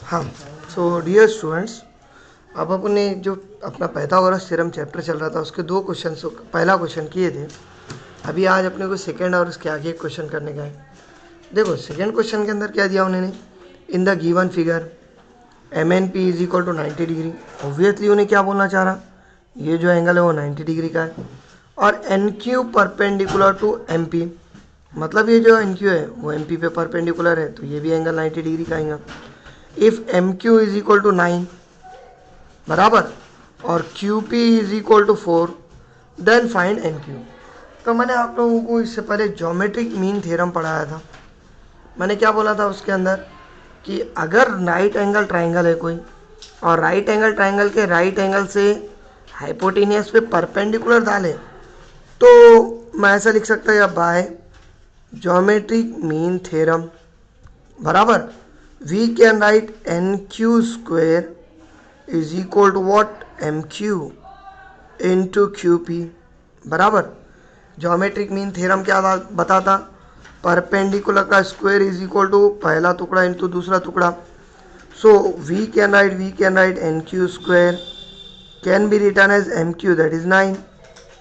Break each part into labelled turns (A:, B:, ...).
A: हाँ, so dear students, अब अपने जो अपना पाइथागोरस थ्योरम चैप्टर चल रहा था उसके दो क्वेश्चन, पहला क्वेश्चन किए थे। अभी आज अपने को सेकंड और उसके आगे क्वेश्चन करने का है। देखो सेकंड क्वेश्चन के अंदर क्या दिया उन्होंने, in the given figure M N P is equal to 90 degree. Obviously उन्हें क्या बोलना चाह रहा, ये जो एंगल है वो 90 डिग्री का है और N Q perpendicular to M P, मतलब ये जो एन क्यू है वो एम पी पे परपेंडिकुलर है, तो ये भी एंगल 90 डिग्री का आएगा। If M Q is equal to 9 बराबर और Q P is equal to 4 then find N Q. तो मैंने आप लोगों को इससे पहले ज्योमेट्रिक मीन थ्योरम पढ़ाया था। मैंने क्या बोला था उसके अंदर कि अगर राइट एंगल ट्राइंगल है कोई और राइट एंगल ट्राइंगल के राइट एंगल से हाइपोटेनियस पे परपेंडिकुलर डाले तो मैं ऐसा लिख सकता है बाय ज्योमेट्रिक मीन थ्योरम बराबर we can write N Q square is equal to what M Q into Q P बराबर। ज्योमेट्रिक मीन थ्योरम क्या बताता, परपेंडिकुलर का स्क्वायर इज इक्वल टू पहला टुकड़ा इंटू दूसरा टुकड़ा। So we can write N Q square can be return as M Q that is 9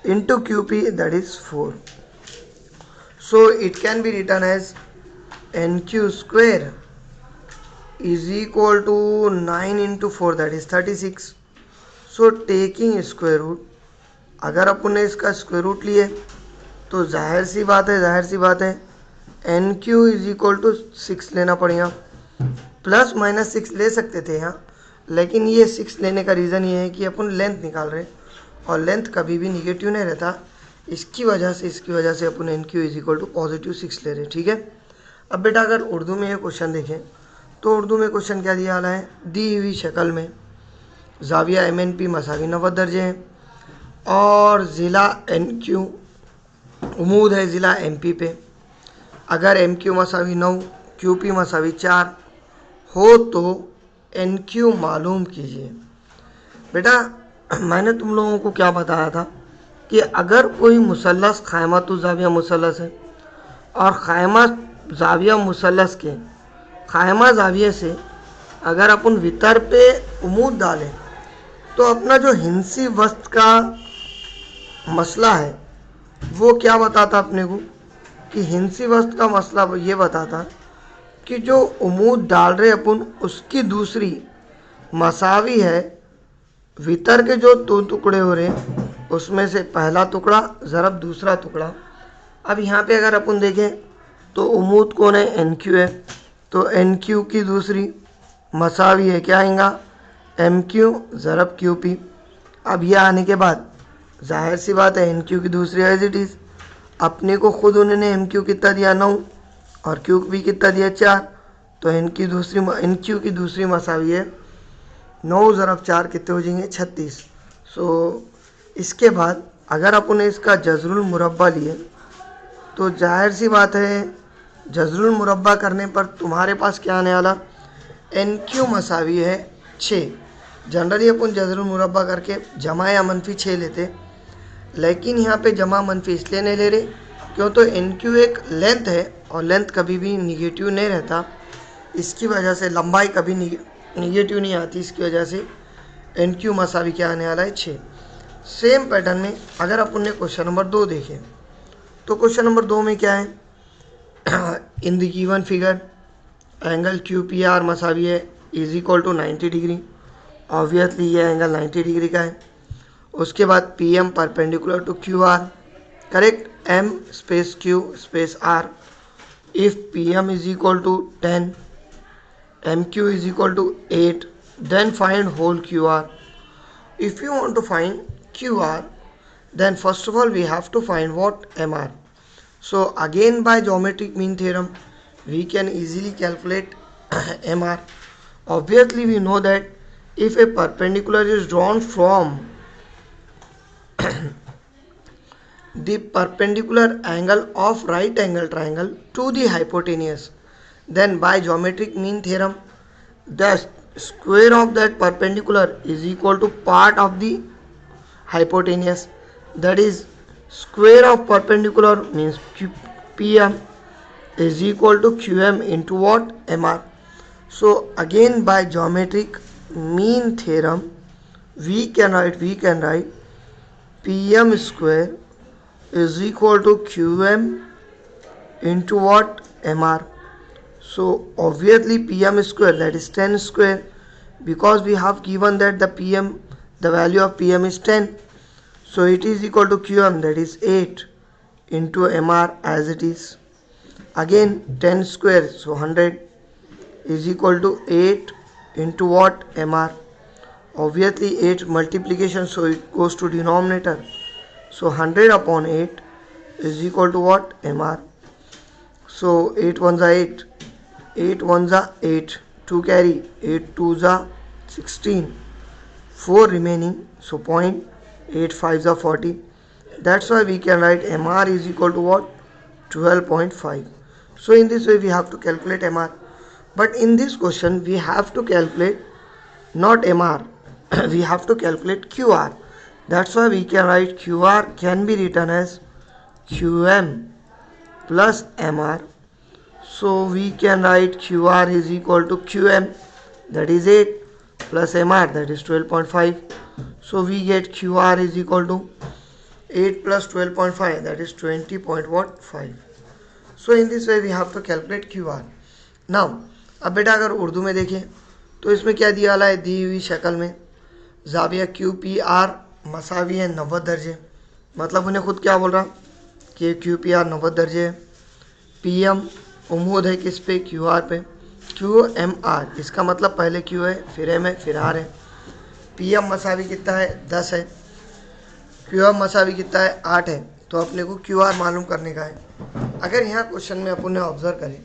A: into Q P that is 4. So it can be written as nq square is equal to 9 into 4 that is 36. So taking square root, अगर अपन ने इसका square root लिए तो जाहिर सी बात है N Q is equal to 6 लेना पड़ेगा। प्लस माइनस 6 ले सकते थे यहाँ, लेकिन ये 6 लेने का रीज़न ये है कि अपन लेंथ निकाल रहे और लेंथ कभी भी निगेटिव नहीं रहता। इसकी वजह से अपन N Q is equal to positive 6 ले रहे, ठीक है। अब बेटा अगर उर्दू में ये क्वेश्चन देखें तो उर्दू में क्वेश्चन क्या दिया वाला है, दी हुई शक्ल में जाविया एम एन पी मसावी 90 दर्जे हैं और ज़िला एन क्यू उमूद है ज़िला एम पी पे। अगर एम क्यू मसावी 9 क्यू पी मसावी 4 हो तो एन क्यू मालूम कीजिए। बेटा मैंने तुम लोगों को क्या बताया था कि अगर कोई मुसल्लस ख़ायमतु ज़ाविया मुसल्लस है और ख़ायमा ज़ाविया मुसल्लस के ख़ायमा ज़ाविये से अगर अपन वितर पे उमूद डालें तो अपना जो हिंसी वस्त का मसला है वो क्या बताता अपने को कि हिंसी वस्त का मसला ये बताता कि जो उमूद डाल रहे अपन उसकी दूसरी मसावी है वितर के जो दो टुकड़े हो रहे उसमें से पहला टुकड़ा ज़रब दूसरा टुकड़ा। अब यहाँ पे अगर अपन देखें तो उमूद कौन है, एन क्यू है, तो एन क्यू की दूसरी मसावी है क्या आएगा, एम क्यू ज़रब क्यू पी। अब यह आने के बाद जाहिर सी बात है एन क्यू की दूसरी एज इट इज़, अपने को खुद उन्होंने एम क्यू कितना दिया 9 और क्यू पी कितना दिया 4, तो एन क्यू की दूसरी मसावी है 9 ज़रब 4 कितने हो जाएंगे 36। सो इसके बाद अगर अपन इसका जज़रुल मुरब्बा लिए तो जाहिर सी बात है जज़रुल मुरब्बा करने पर तुम्हारे पास क्या आने वाला, एन क्यू मसावी है 6। जनरली अपन जज़रुल मुरब्बा करके जमा या मनफी 6 लेते, लेकिन यहाँ पे जमा मनफी इसलिए नहीं ले रहे क्यों, तो एन क्यू एक लेंथ है और लेंथ कभी भी निगेटिव नहीं रहता, इसकी वजह से लंबाई कभी निगेटिव नहीं आती, इसकी वजह से एन क्यू मसावी क्या आने वाला है 6। सेम पैटर्न में अगर अपन ने क्वेश्चन नंबर 2 देखें तो क्वेश्चन नंबर 2 में क्या है, in the given figure angle Q P R मसावी है is equal to 90 degree. Obviously ये एंगल 90 डिग्री का है। उसके बाद P M perpendicular to Q R, correct, M space Q space R. If P M is equal to 10 M Q is equal to 8 then find whole Q R. If you want to find QR, then first of all we have to find what MR. So again by geometric mean theorem we can easily calculate MR. Obviously we know that if a perpendicular is drawn from the perpendicular angle of right angle triangle to the hypotenuse, then by geometric mean theorem the square of that perpendicular is equal to part of the hypotenuse, that is square of perpendicular means pm is equal to qm into what, mr. So again by geometric mean theorem we can write Pm square is equal to Qm into what? Mr. So obviously Pm square, that is 10 square, because we have given that the value of Pm is 10, so it is equal to Qm, that is 8 into Mr as it is. Again 10 square, so 100 is equal to 8 into what? Mr. Obviously 8 multiplication, so it goes to denominator, so 100 upon 8 is equal to what? Mr. So 8 ones are 8, 8 ones are 8, 2 carry, 8 twos are 16, 4 remaining, so 0.8 fives are 40. That's why we can write Mr is equal to what? 12.5. So in this way we have to calculate Mr. But in this question we have to calculate not Mr, we have to calculate QR. That's why we can write QR can be written as Qm plus Mr. So we can write QR is equal to Qm, that is 8, plus Mr, that is 12.5. So we get QR is equal to 8 plus 12.5, that is 20.5. So in this way we have to calculate QR. Now अब बेटा अगर उर्दू में देखें तो इसमें क्या दिया वाला है, दी हुई शक्ल में ज़ाविया QPR मसावी है 90 दर्जे, मतलब उन्हें खुद क्या बोल रहा कि QPR 90 दर्जे है, PM उम्मीद है किस पे? QR पे, QMR इसका मतलब पहले Q है फिर M है फिर R है, PM मसावी कितना है 10 है, QM मसावी कितना है 8 है, तो अपने को QR मालूम करने का है। अगर यहाँ क्वेश्चन में अपन ने ऑब्जर्व करें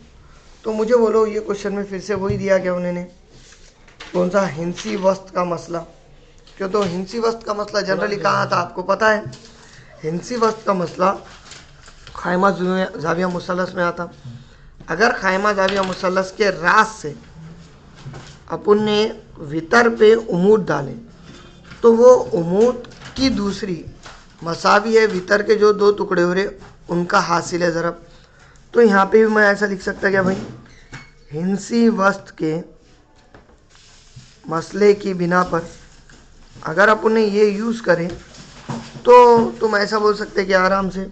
A: तो मुझे बोलो ये क्वेश्चन में फिर से वही दिया गया उन्होंने, कौन सा? हिंसी वस्त का मसला। क्यों? तो हिंसी वस्त का मसला जनरली कहाँ था आपको पता है? हिंसी वस्त का मसला खायमा जाविया मुसल्लस में आता। अगर खायमा जाविया मुसल्लस के रास से अपन ने वितर पे उमूद डाले तो वो उमूद की दूसरी मसावी है वितर के जो दो टुकड़े हो रहे उनका हासिल है ज़रब। तो यहाँ पे भी मैं ऐसा लिख सकता क्या भाई, हिंसी वस्त के मसले की बिना पर अगर अपन ने ये यूज़ करें तो तुम ऐसा बोल सकते कि आराम से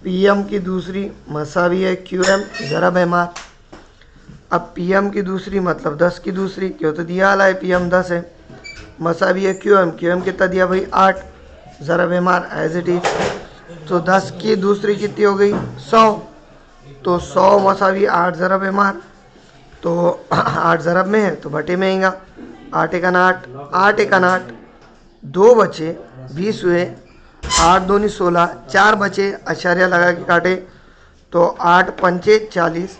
A: PM की दूसरी मसावी है QM ज़रब Mr। अब PM की दूसरी मतलब 10 की दूसरी, क्यों? तो दिया वाला है PM 10 है, मसावी है QM कितना दिया भाई 8 ज़रब Mr एज इट इज, तो 10 की दूसरी कितनी हो गई 100, तो 100 मसावी 8 ज़रब Mr, तो 8 ज़रब में है तो बटे में आएगा, 8 एकान 8, 8 एकान 8, 2 बचे 20 हुए, 8 दूनी 16, 4 बचे अशारिया लगा के काटे तो 8 पंचे 40,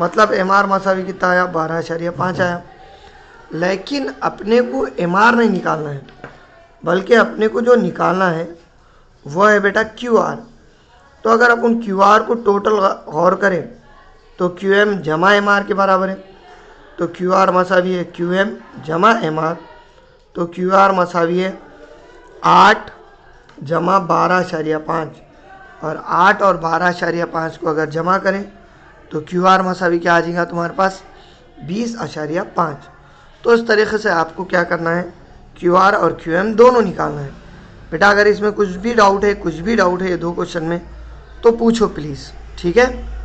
A: मतलब Mr मसावी कितना आया 12.5 आया। लेकिन अपने को Mr नहीं निकालना है, बल्कि अपने को जो निकालना है वह है बेटा QR। तो अगर अपन QR को टोटल गौर करें तो QM जमा Mr के बराबर है, तो QR मसावी है QM जमा Mr, तो QR मसावी है 8 जमा 12.5, और 8 और 12.5 को अगर जमा करें तो QR मसावी क्या आ जाएगा तुम्हारे पास 20.5। तो इस तरीके से आपको क्या करना है, QR और QM दोनों निकालना है। बेटा अगर इसमें कुछ भी डाउट है ये दो क्वेश्चन में तो पूछो प्लीज़, ठीक है।